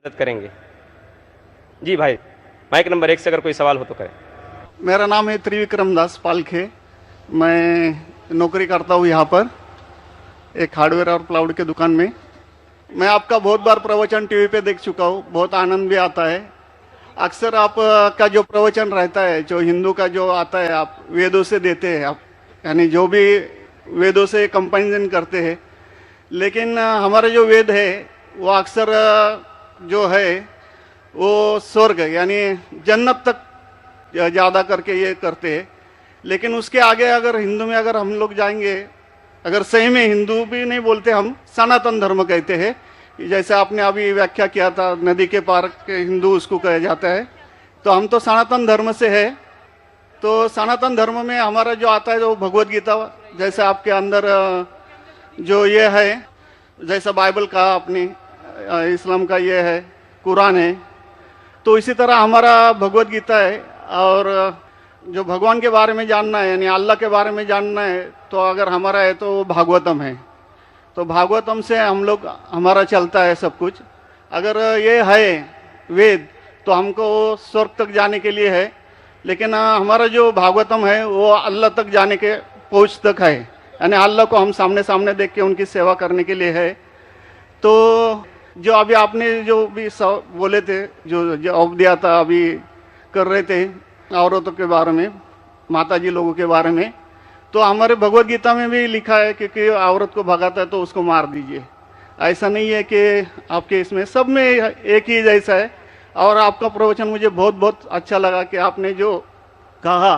मदद करेंगे। जी भाई, माइक नंबर 1 से अगर कोई सवाल हो तो करें। मेरा नाम है त्रिविक्रम दास पालखे। मैं नौकरी करता हूँ यहाँ पर एक हार्डवेयर और प्लाउड के दुकान में। मैं आपका बहुत बार प्रवचन टीवी पे देख चुका हूँ, बहुत आनंद भी आता है। अक्सर आप का जो प्रवचन रहता है, जो हिंदू का जो आता है, आप वेदों से देते हैं, आप यानी जो भी वेदों से कंपेरिजन करते हैं। लेकिन हमारे जो वेद है वो अक्सर जो है वो स्वर्ग यानी जन्नत तक ज़्यादा करके ये करते हैं। लेकिन उसके आगे अगर हिंदू में अगर हम लोग जाएंगे, अगर सही में हिंदू भी नहीं बोलते, हम सनातन धर्म कहते हैं। जैसे आपने अभी व्याख्या किया था, नदी के पार के हिंदू उसको कहा जाता है। तो हम तो सनातन धर्म से है। तो सनातन धर्म में हमारा जो आता है जो भगवत गीता, जैसे आपके अंदर जो ये है, जैसा बाइबल का आपने, इस्लाम का ये है, कुरान है, तो इसी तरह हमारा भगवत गीता है। और जो भगवान के बारे में जानना है यानी अल्लाह के बारे में जानना है, तो अगर हमारा है तो भागवतम है। तो भागवतम से हम लोग हमारा चलता है सब कुछ। अगर ये है वेद तो हमको स्वर्ग तक जाने के लिए है। लेकिन हमारा जो भागवतम है वो अल्लाह तक जाने के पहुँच तक है, यानी अल्लाह को हम सामने सामने देख के उनकी सेवा करने के लिए है। तो जो अभी आपने जो भी बोले थे, जो जवाब दिया था, अभी कर रहे थे औरतों के बारे में, माताजी लोगों के बारे में, तो हमारे भगवत गीता में भी लिखा है कि औरत को भगाता है तो उसको मार दीजिए। ऐसा नहीं है कि आपके इसमें सब में एक ही जैसा है। और आपका प्रवचन मुझे बहुत बहुत अच्छा लगा कि आपने जो कहा,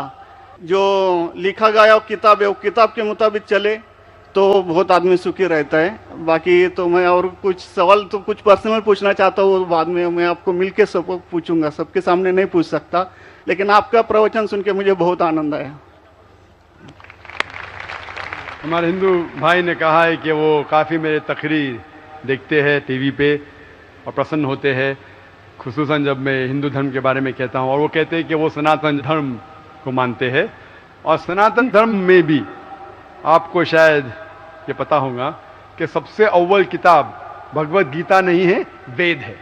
जो लिखा गया किताब है वो किताब के मुताबिक चले तो बहुत आदमी सुखी रहता है। बाकी तो मैं और कुछ सवाल तो कुछ पर्सनल पूछना चाहता हूँ, बाद में मैं आपको मिलके सबको पूछूंगा, सबके सामने नहीं पूछ सकता। लेकिन आपका प्रवचन सुन के मुझे बहुत आनंद आया। हमारे हिंदू भाई ने कहा है कि वो काफ़ी मेरे तकरीर देखते हैं टीवी पे और प्रसन्न होते हैं, खुसूसन जब मैं हिंदू धर्म के बारे में कहता हूँ। और वो कहते हैं कि वो सनातन धर्म को मानते हैं। और सनातन धर्म में भी आपको शायद ये पता होगा कि सबसे अव्वल किताब भगवत गीता नहीं है, वेद है।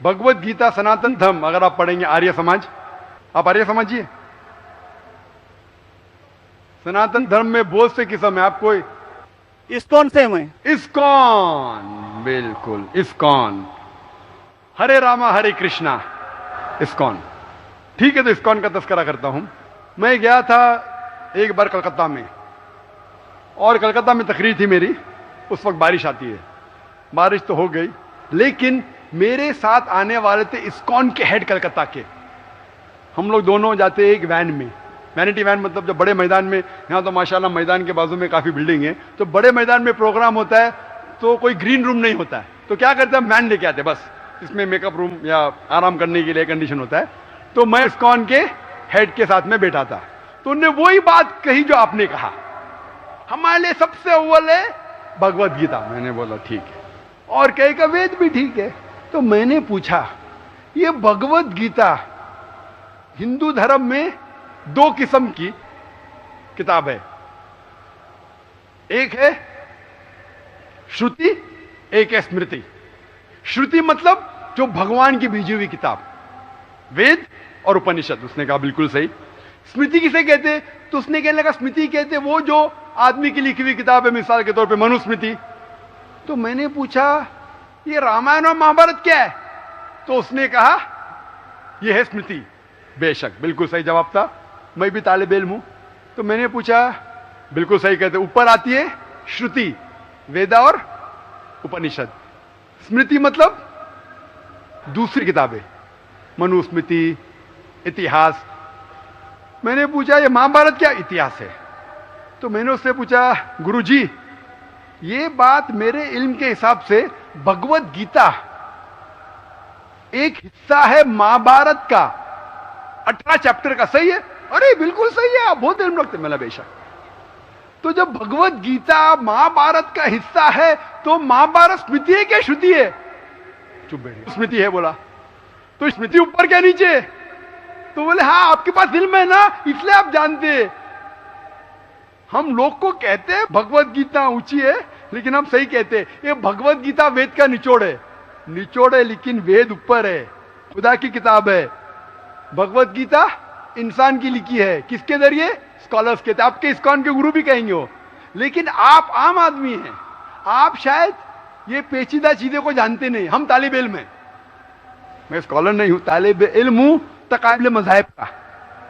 भगवत गीता सनातन धर्म, अगर आप पढ़ेंगे आर्य समाज, आप आर्य समझिए, सनातन धर्म में बहुत से किस्म है। आपको इस्कॉन से मैं इस्कॉन, बिल्कुल इस्कॉन, हरे रामा हरे कृष्णा, इस्कॉन, ठीक है। तो इस्कॉन का तस्करा करता हूं। मैं गया था एक बार कलकत्ता में, और कलकत्ता में तकरीर थी मेरी। उस वक्त बारिश आती है, बारिश तो हो गई, लेकिन मेरे साथ आने वाले थे इस्कॉन के हेड कलकत्ता के। हम लोग दोनों जाते एक वैन में, वैनिटी वैन, मतलब जब बड़े मैदान में, यहाँ तो माशाल्लाह मैदान के बाजू में काफ़ी बिल्डिंग है, तो बड़े मैदान में प्रोग्राम होता है तो कोई ग्रीन रूम नहीं होता है, तो क्या करते हैं, वैन लेके आते, बस इसमें मेकअप रूम या आराम करने के लिए कंडीशन होता है। तो मैं इस्कॉन के हेड के साथ में बैठा था, तो उन्होंने वही बात कही जो आपने कहा, हमारे लिए सबसे अव्वल है भगवत गीता। मैंने बोला ठीक है, और कहे का वेद भी ठीक है। तो मैंने पूछा, ये भगवत गीता हिंदू धर्म में दो किस्म की किताब है, एक है श्रुति, एक है स्मृति। श्रुति मतलब जो भगवान की भेजी हुई किताब, वेद और उपनिषद। उसने कहा बिल्कुल सही। स्मृति किसे कहते, तो उसने कहने लगा स्मृति कहते वो जो आदमी की लिखी हुई किताब है, मिसाल के तौर पे मनुस्मृति। तो मैंने पूछा ये रामायण और महाभारत क्या है, तो उसने कहा ये है स्मृति। बेशक बिल्कुल सही जवाब था, मैं भी तालिब इल्म हूं। तो मैंने पूछा, बिल्कुल सही कहते, ऊपर आती है श्रुति, वेदा और उपनिषद। स्मृति मतलब दूसरी किताबें, मनुस्मृति, इतिहास। मैंने पूछा ये महाभारत क्या इतिहास है, तो मैंने उससे पूछा गुरुजी ये बात मेरे इल्म के हिसाब से भगवत गीता एक हिस्सा है महाभारत का, 18 चैप्टर का, सही है? अरे बिल्कुल सही है, आप बहुत इल्म रखते। मैंने बेशक। तो जब भगवत गीता महाभारत का हिस्सा है तो महाभारत स्मृति है क्या श्रुति है? चुप बैठिए। स्मृति है बोला, तो स्मृति ऊपर क्या नीचे? तो बोले हाँ आपके पास इल्म है ना, इसलिए आप जानते। हम लोग को कहते हैं भगवत गीता ऊंची है, लेकिन हम सही कहते हैं ये भगवत गीता वेद का निचोड़ है। निचोड़ है, लेकिन वेद ऊपर है, खुदा की किताब है। भगवत गीता इंसान की लिखी है, किसके जरिए? स्कॉलर्स के। आपके इस्कॉन के गुरु भी कहेंगे वो, लेकिन आप आम आदमी हैं, आप शायद ये पेचीदा चीजें को जानते नहीं। हम तालिब इल्म हैं, मैं स्कॉलर नहीं हूं, तालिब इल्म हूं तकाबले मज़ाहिब का,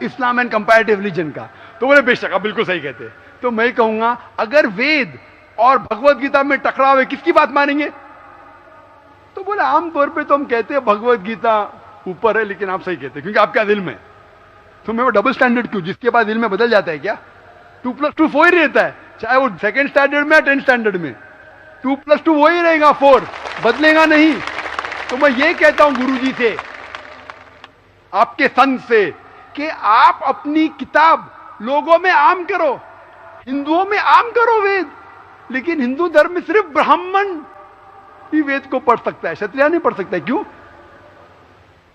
इस्लाम एंड कंपैरेटिव रिलीजन का। तो बोले बेशक आप बिल्कुल सही कहते हैं। तो मैं कहूंगा अगर वेद और भगवत गीता में टकराव है, किसकी बात मानेंगे? तो बोले आमतौर पे तो हम कहते हैं भगवत गीता ऊपर है, लेकिन आप सही कहते हैं क्योंकि आपके दिल में। तो मैं वो डबल स्टैंडर्ड क्यों? जिसके पास दिल में बदल जाता है क्या? 2+2 4 ही रहता है, चाहे वो सेकंड स्टैंडर्ड में या 10th स्टैंडर्ड में 2+2 वही रहेगा, 4 बदलेगा नहीं। तो मैं ये कहता हूं गुरुजी से, आपके संत से, कि आप अपनी किताब लोगों में आम करो, हिंदुओं में आम करो वेद। लेकिन हिंदू धर्म में सिर्फ ब्राह्मण ही वेद को पढ़ सकता है, क्षत्रिय नहीं पढ़ सकता। क्यों?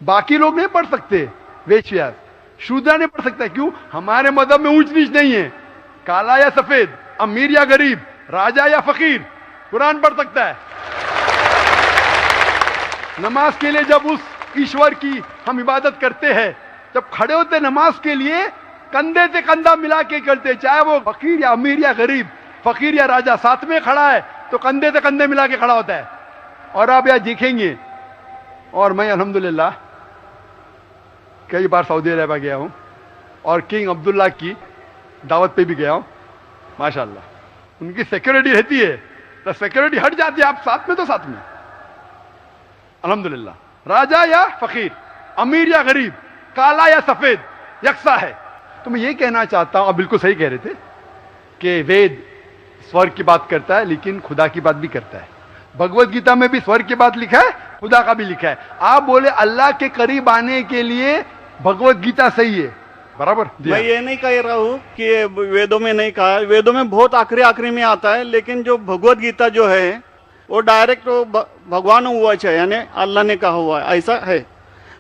बाकी लोग नहीं पढ़ सकते, वेद व्यास शूद्र नहीं पढ़ सकता। क्यों? हमारे मजहब में ऊंच नीच नहीं है, काला या सफेद, अमीर या गरीब, राजा या फकीर कुरान पढ़ सकता है। नमाज के लिए जब उस ईश्वर की हम इबादत करते हैं, जब खड़े होते नमाज के लिए, कंधे से कंधा मिला के करते, चाहे वो फकीर या अमीर या गरीब, फकीर या राजा साथ में खड़ा है तो कंधे से कंधे मिला के खड़ा होता है। और आप यहां देखेंगे, और मैं अल्हम्दुलिल्लाह कई बार सऊदी अरब गया हूं और किंग अब्दुल्ला की दावत पे भी गया हूं, माशाल्लाह उनकी सिक्योरिटी रहती है, तो सिक्योरिटी हट जाती है, आप साथ में तो साथ में, अल्हम्दुलिल्लाह। राजा या फकीर, अमीर या गरीब, काला या सफेद, यकसा है। तो मैं ये कहना चाहता हूं, आप बिल्कुल सही कह रहे थे कि वेद स्वर्ग की बात करता है, लेकिन खुदा की बात भी करता है। भगवत गीता में भी स्वर्ग की बात लिखा है, खुदा का भी लिखा है। आप बोले अल्लाह के करीब आने के लिए भगवत गीता सही है, बराबर। मैं ये नहीं कह रहा हूँ कि वेदों में नहीं कहा है, वेदों में बहुत आखिरी में आता है, लेकिन जो भगवत गीता जो है वो डायरेक्ट भगवान हुआ है, यानी अल्लाह ने कहा हुआ है, ऐसा है।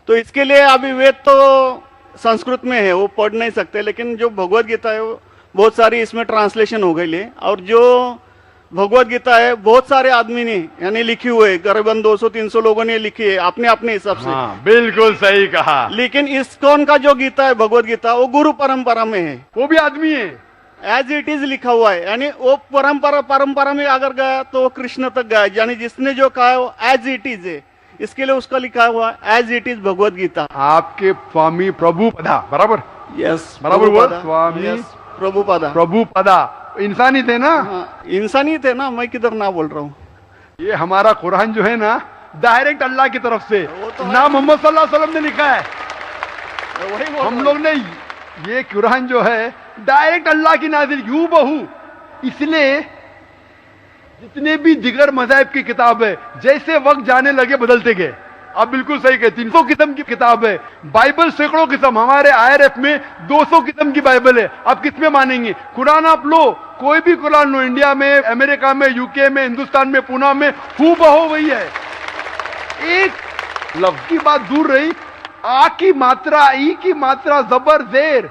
तो इसके लिए अभी वेद तो संस्कृत में है, वो पढ़ नहीं सकते, लेकिन जो भगवत गीता है वो बहुत सारी इसमें ट्रांसलेशन हो गई है। और जो भगवत गीता है बहुत सारे आदमी ने यानी लिखी हुई है, करीबन 200-300 लोगों ने लिखी है अपने अपने हिसाब से। हाँ, बिल्कुल सही कहा। लेकिन इस्कॉन का जो गीता है, भगवत गीता, वो गुरु परंपरा में है, वो भी आदमी है, एज इट इज लिखा हुआ है। यानी वो परंपरा में अगर गया तो वो कृष्ण तक गया, यानी जिसने जो कहा है वो एज इट इज है, इसके लिए उसका लिखा हुआ as it is Bhagavad Gita. आपके स्वामी प्रभुपदा, बराबर? यस, बराबर हुआ, स्वामी प्रभुपदा। प्रभुपदा इंसानी थे ना? हाँ, इंसानी थे ना, मैं किधर ना बोल रहा हूँ। ये हमारा कुरान जो है ना, डायरेक्ट अल्लाह की तरफ से तो ना मोहम्मद सल्लल्लाहु अलैहि वसल्लम ने लिखा है। वही हम लोग ने ये कुरान जो है डायरेक्ट अल्लाह की नाज़िल यूं बहू। इसलिए जितने भी दिगर मज़ाहिब की किताब है, जैसे वक्त जाने लगे बदलते गए। आप बिल्कुल सही कहते, 300 किस्म की किताब है, बाइबल सैकड़ों किस्म, हमारे IRF में 200 किस्म की बाइबल है। आप किस में मानेंगे? कुरान आप लो, कोई भी कुरान लो, इंडिया में, अमेरिका में, यूके में, हिंदुस्तान में, पूना में, हूबहू वही है। एक लफ्ज की बात दूर रही, आ की मात्रा, ई की मात्रा, जबर जेर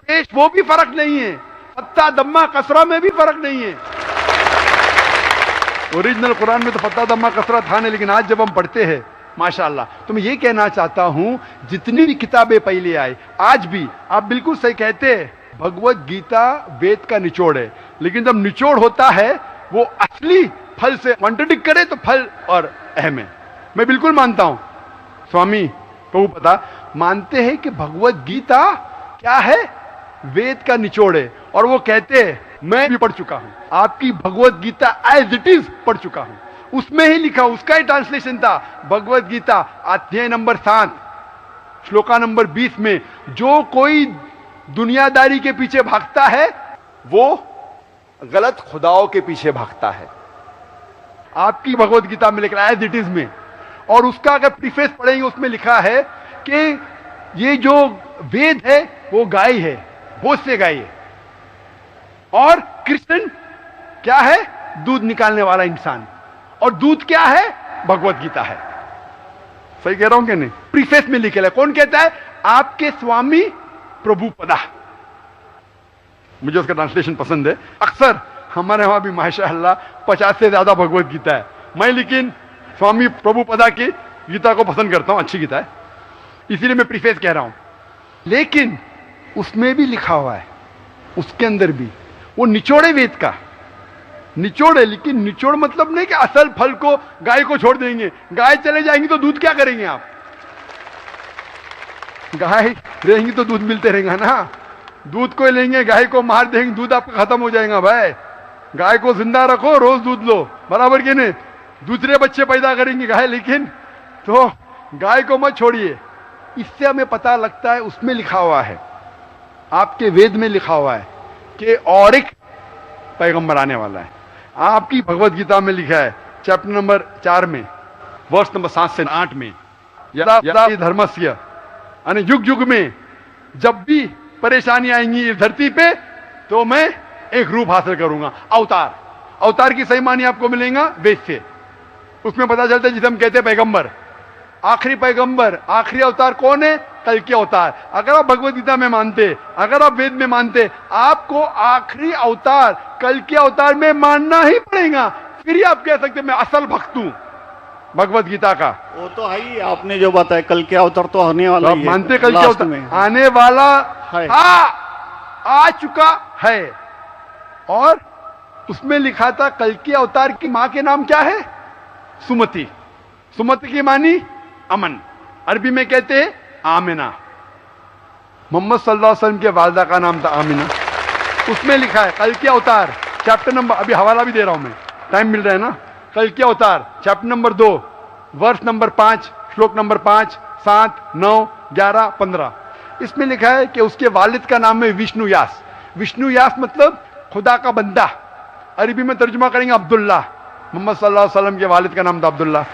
पेश, वो भी फर्क नहीं है, फत्ता दम्मा कसरा में भी फर्क नहीं है। ओरिजिनल कुरान में तो फत्ता दम्मा कसरा था नहीं, लेकिन आज जब हम पढ़ते हैं माशाअल्लाह। तो मैं ये कहना चाहता हूं, जितनी भी किताबें पहले आई, आज भी आप बिल्कुल सही कहते हैं, भगवत गीता वेद का निचोड़ है। लेकिन जब निचोड़ होता है वो असली फल से कॉन्ट्रडिक्ट करे तो फल और अहम है। मैं बिल्कुल मानता हूं, स्वामी प्रभुपदा मानते हैं कि भगवत गीता क्या है? वेद का निचोड़ है। और वो कहते हैं, मैं भी पढ़ चुका हूं, आपकी Bhagavad Gita as it is पढ़ चुका हूं, उसमें ही लिखा, उसका ही ट्रांसलेशन था। भगवत गीता अध्याय नंबर 7 श्लोका नंबर 20 में, जो कोई दुनियादारी के पीछे भागता है वो गलत खुदाओं के पीछे भागता है। आपकी भगवत गीता में लिखा एज इट इज में, और उसका अगर प्रीफेस पढ़ेंगे उसमें लिखा है कि ये जो वेद है वो गाय है, भोज से गाय है, और कृष्ण क्या है? दूध निकालने वाला इंसान, और दूध क्या है? भगवत गीता है। सही कह रहा हूं कि नहीं? प्रीफेस में लिखे है। कौन कहता है? आपके स्वामी प्रभुपदा। मुझे उसका ट्रांसलेशन पसंद है। अक्सर हमारे वहां भी माशाअल्लाह 50 से ज्यादा भगवत गीता है। मैं लेकिन स्वामी प्रभुपदा की गीता को पसंद करता हूं, अच्छी गीता है, इसीलिए मैं प्रीफेस कह रहा हूं। लेकिन उसमें भी लिखा हुआ है, उसके अंदर भी वो निचोड़े वेद का निचोड़ है, लेकिन निचोड़ मतलब नहीं कि असल फल को गाय को छोड़ देंगे, गाय चले जाएंगी तो दूध क्या करेंगे आप? गाय रहेंगी तो दूध मिलते रहेगा ना, दूध को लेंगे गाय को मार देंगे, दूध आपका खत्म हो जाएगा भाई। गाय को जिंदा रखो, रोज दूध लो, बराबर कि नहीं? दूसरे बच्चे पैदा करेंगे गाय, लेकिन तो गाय को मत छोड़िए। इससे हमें पता लगता है, उसमें लिखा हुआ है, आपके वेद में लिखा हुआ है कि और एक पैगंबर आने वाला है। आपकी भगवत गीता में लिखा है चैप्टर नंबर 4 में वर्ष नंबर 7 से 8 में, यदा धर्मस्य, यानी युग युग में जब भी परेशानी आएंगी इस धरती पे तो मैं एक रूप हासिल करूंगा, अवतार। अवतार की सही मानी आपको मिलेगा वेद से, उसमें पता चलता है जिसे हम कहते हैं पैगंबर, आखिरी पैगंबर, आखिरी अवतार कौन है? कल के अवतार। अगर आप भगवत गीता में मानते, अगर आप वेद में मानते, आपको आखिरी अवतार कल के अवतार में मानना ही पड़ेगा, फिर ही आप कह सकते मैं असल भक्त हूं भगवत गीता का। वो तो है ही, आपने जो बताया कल के अवतार तो आने वाला तो आप ही है, मानते कल के लास्ट अवतार में आने वाला है। आ चुका है। और उसमें लिखा था कल के अवतार की मां के नाम क्या है? सुमति। सुमति की मानी अमन, अरबी में कहते हैं आमिना। मोहम्मद सल्लल्लाहु अलैहि वसल्लम के वालदा का नाम था आमिना। उसमें लिखा है कल के अवतार, चैप्टर नंबर, अभी हवाला भी दे रहा हूं मैं, टाइम मिल रहा है ना, कल के अवतार चैप्टर नंबर 2 वर्ष नंबर 5 श्लोक नंबर 5, 7, 9, 11, 15। इसमें लिखा है कि उसके वालिद का नाम है विष्णु यास। विष्णु यास मतलब खुदा का बंदा, अरबी में तर्जुमा करेंगे अब्दुल्ला। मोहम्मद सल्लल्लाहु अलैहि वसल्लम के वालिद का नाम था अब्दुल्ला।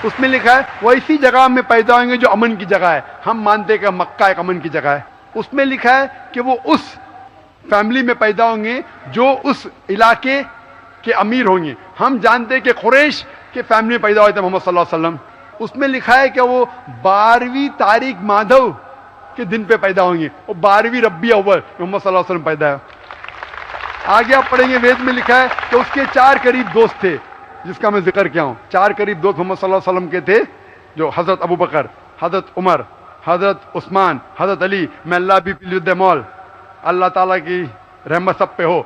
उसमें लिखा है वो इसी जगह में पैदा होंगे जो अमन की जगह है। हम मानते हैं कि मक्का एक अमन की जगह है। उसमें लिखा है कि वो उस फैमिली में पैदा होंगे जो उस इलाके के अमीर होंगे। हम जानते हैं कि कुरैश के फैमिली में पैदा हुए थे मोहम्मद सल्लल्लाहु अलैहि वसल्लम। उसमें लिखा है कि वो 12वीं तारीख माधव के दिन पे पैदा होंगे, वो 12वीं रब्बी अव्वल मोहम्मद सल्लल्लाहु अलैहि वसल्लम पैदा है। आगे आप पढ़ेंगे, वेद में लिखा है कि उसके 4 करीब दोस्त थे, जिसका मैं जिक्र किया हूं। 4 करीब दोस्त मोहम्मद सल्लल्लाहु अलैहि वसल्लम के थे, जो हजरत अबू बकर, हजरत उमर, हजरत उस्मान, हजरत अली, मैं अल्लाह भी मौल, अल्लाह ताला की रहमत सब पे हो।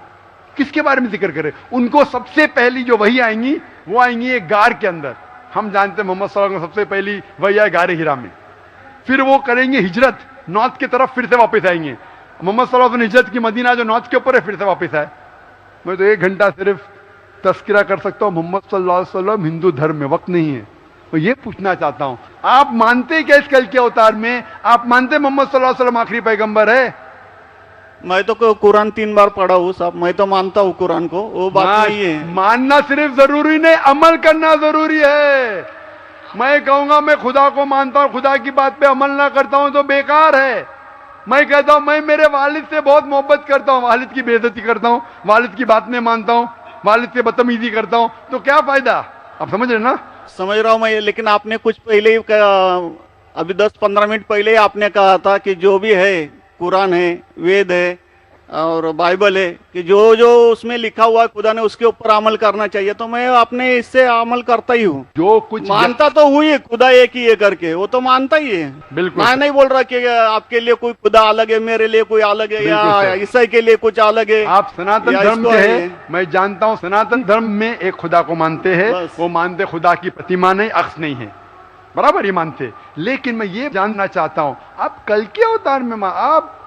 किसके बारे में जिक्र करें? उनको सबसे पहली जो वही आएंगी वो आएंगी एक गार के अंदर। हम जानते हैं मोहम्मद सल्लल्लाहु अलैहि वसल्लम सबसे पहली वही आए गारे हिरा में। फिर वो करेंगे हिजरत, नॉर्थ की तरफ फिर से वापस आएंगे। मोहम्मद सल्लल्लाहु अलैहि वसल्लम हिजरत की मदीना जो नॉर्थ के ऊपर है, फिर से वापस आए। मैं तो 1 घंटा सिर्फ तस्करा कर सकता हूं मोहम्मद सल्लल्लाहु अलैहि वसल्लम हिंदू धर्म में, वक्त नहीं है। तो ये पूछना चाहता हूं, आप मानते क्या इस कल के अवतार में? आप मानते मोहम्मद सल्लल्लाहु अलैहि वसल्लम आखिरी पैगंबर है? मैं तो कुरान 3 बार पढ़ा हूँ साहब, मैं तो मानता हूँ कुरान को, वो बात नहीं है। मानना सिर्फ जरूरी नहीं, अमल करना जरूरी है। मैं कहूंगा मैं खुदा को मानता हूं, खुदा की बात पे अमल ना करता हूं तो बेकार है। मैं कहता हूं मैं मेरे वालिद से बहुत मोहब्बत करता हूं, वालिद की बेइज्जती करता हूं, वालिद की बात नहीं मानता हूं, वालिद से बदतमीजी करता हूं, तो क्या फायदा? आप समझ रहे ना? समझ रहा हूँ मैं, लेकिन आपने कुछ पहले ही अभी 10-15 मिनट पहले ही आपने कहा था कि जो भी है, कुरान है, वेद है और बाइबल है, कि जो जो उसमें लिखा हुआ है खुदा ने उसके ऊपर अमल करना चाहिए। तो मैं अपने इससे अमल करता ही हूँ, जो कुछ मानता तो हुई खुदा एक ही है करके, वो तो मानता ही है। बिल्कुल, मैं नहीं बोल रहा कि आपके लिए कोई खुदा अलग है, मेरे लिए कोई अलग है, या ईसाई के लिए कुछ अलग है। आप सनातन धर्म के हैं, मैं जानता हूँ सनातन धर्म में एक खुदा को मानते हैं। वो मानते खुदा की प्रतिमा नहीं, अक्स नहीं है, बराबर ये मानते। लेकिन मैं ये जानना चाहता हूँ, आप कल के अवतार में आप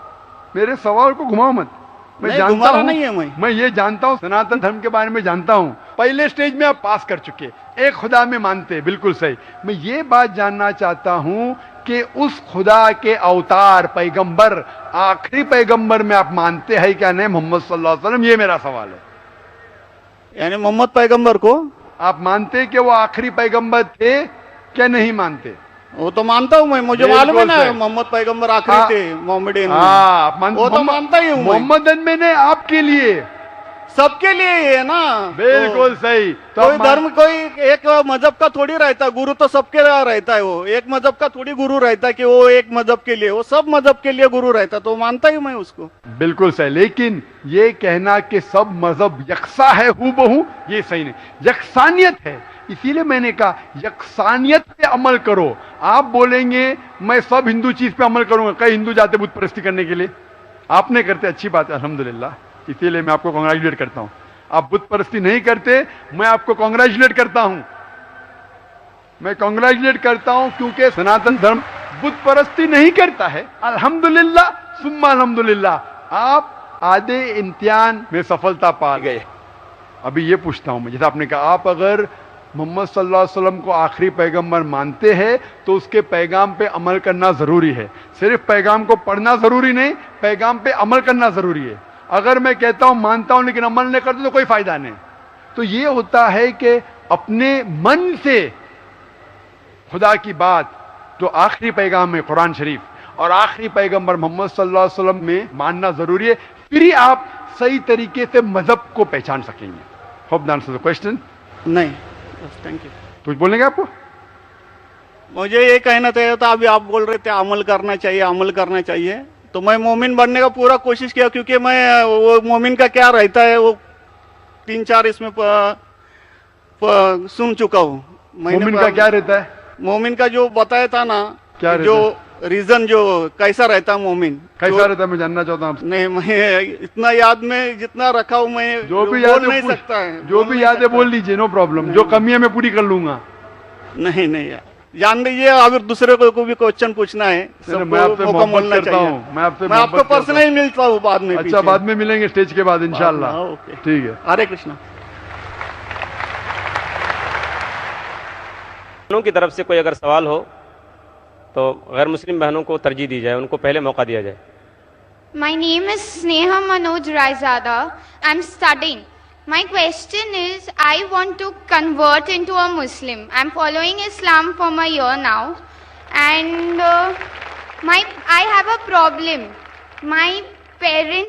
मेरे सवाल को घुमाओ मत। मैं जानता हूं, नहीं है मैं ये जानता हूं, सनातन धर्म के बारे में जानता हूं। पहले स्टेज में आप पास कर चुके, एक खुदा में मानते, बिल्कुल सही। मैं ये बात जानना चाहता हूं कि उस खुदा के अवतार पैगंबर, आखिरी पैगंबर में आप मानते हैं क्या नहीं मोहम्मद सल्लल्लाहु अलैहि वसल्लम? ये मेरा सवाल है। यानी मोहम्मद पैगंबर को आप मानते कि वो आखिरी पैगंबर थे क्या नहीं मानते? वो तो मानता हूँ मैं, मुझे मालूम है ना मोहम्मद पैगंबर आखिरी थे मोहम्मदन में। वो तो मानता ही हूँ। मोहम्मदन मैंने आपके लिए, सबके लिए है ना। बिल्कुल सही। तो कोई धर्म, कोई एक मजहब का थोड़ी रहता है गुरु, तो सबके रहता है। वो एक मजहब का थोड़ी गुरु रहता है कि वो एक मजहब के लिए, वो सब मजहब के लिए गुरु रहता है, तो मानता ही मैं उसको। बिल्कुल सही। लेकिन ये कहना कि सब मजहब यकसा है हूबहू, ये सही नहीं। यकसानियत है, इसीलिए मैंने कहा यकसानियत पे अमल करो। आप बोलेंगे मैं सब हिंदू चीज पे अमल करूंगा, कई हिंदू जाते बुत परस्ती करने के लिए, आप नहीं करते, अच्छी बात है अल्हम्दुलिल्लाह, इसीलिए मैं आपको कांग्रेचुलेट करता हूं। आप बुत परस्ती नहीं करते, मैं आपको कांग्रेचुलेट करता हूं, मैं कांग्रेचुलेट करता हूं, क्योंकि सनातन धर्म बुत परस्ती नहीं करता है। अल्हम्दुलिल्लाह सुम्मा अल्हम्दुलिल्लाह आप आधे इम्तिहान में सफलता पा गए। अभी ये पूछता हूं मैं, जैसे आपने कहा आप अगर मोहम्मद सल्लल्लाहु अलैहि वसल्लम को आखिरी पैगंबर मानते हैं तो उसके पैगाम पे अमल करना जरूरी है। सिर्फ पैगाम को पढ़ना जरूरी नहीं, पैगाम पे अमल करना जरूरी है। अगर मैं कहता हूं मानता हूं लेकिन अमल नहीं करता तो कोई फायदा नहीं। तो ये होता है कि अपने मन से खुदा की बात जो आखिरी पैगाम है कुरान शरीफ और आखिरी पैगंबर मोहम्मद सल्लल्लाहु अलैहि वसल्लम में मानना जरूरी है, फिर ही आप सही तरीके से मजहब को पहचान सकेंगे। Hope that answers the question. नहीं, थैंक यू। कुछ बोलेंगे आपको? मुझे ये कहना चाहिए था, अभी आप बोल रहे थे अमल करना चाहिए, अमल करना चाहिए, तो मैं मोमिन बनने का पूरा कोशिश किया, क्योंकि मैं वो मोमिन का क्या रहता है वो 3-4 इसमें सुन चुका हूँ। मोमिन का क्या रहता है? मोमिन का जो बताया था ना, क्या जो रीजन जो कैसा रहता है मोमिन, कैसा रहता है मैं जानना चाहता हूँ। नहीं, मैं इतना याद में जितना रखा हूँ मैं जो भी याद नहीं सकता है, जो भी याद है बोल लीजिए, नो प्रॉब्लम। जो कमी है मैं पूरी कर लूंगा। नहीं यार, जान लीजिए, अगर दूसरे को भी क्वेश्चन पूछना है मैं आपसे मोहब्बत करता हूँ, मैं आपको पर्सनली मिलता हूँ बाद में। अच्छा, बाद में मिलेंगे स्टेज के बाद इंशाल्लाह। ठीक है, हरे कृष्णा। बहनों की तरफ से कोई अगर सवाल हो तो गैर मुस्लिम बहनों को तरजीह दी जाए, उनको पहले मौका दिया जाए। My name is Sneha Manoj Raizada. I'm studying. My question is, I want to convert into a Muslim. I'm following Islam for a year now, and I have a problem. My parents